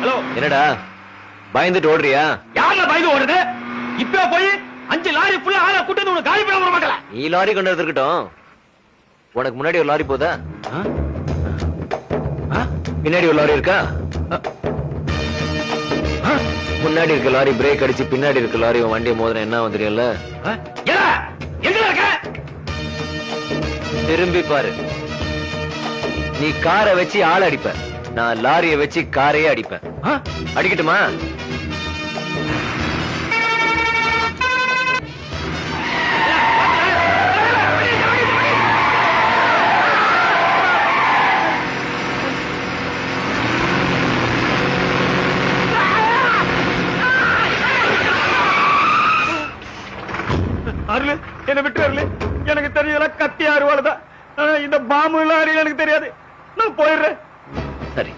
Hello, என்னடா பயந்துட்டு ஓடுறியா? யாருல பயந்து ஓடுது? இப்ப போய் 5 லாரி ஃபுல்லா ஆளை கூட்டு உனக்கு காலி பண்ண மாட்டல. நீ லாரி கொண்டு இருக்கட்டும், உனக்கு முன்னாடி ஒரு லாரி போதா? பின்னாடி ஒரு லாரி இருக்கா? முன்னாடி இருக்க லாரி பிரேக் அடிச்சு பின்னாடி இருக்க லாரி வண்டியை மோதிரம் என்ன ஆகும் தெரியல? எங்க இருக்க? திரும்பி பாரு. நீ காரை வச்சு ஆள் அடிப்ப, நான் லாரிய வச்சு காரையே அடிப்பேன். அடிக்கட்டுமா? அருளு, என்ன விட்டு அருளு. எனக்கு தெரியல கத்தி அருவாளுதான். இந்த பாம்பு லாரி எனக்கு தெரியாது. நான் போயிடுறேன். சரி.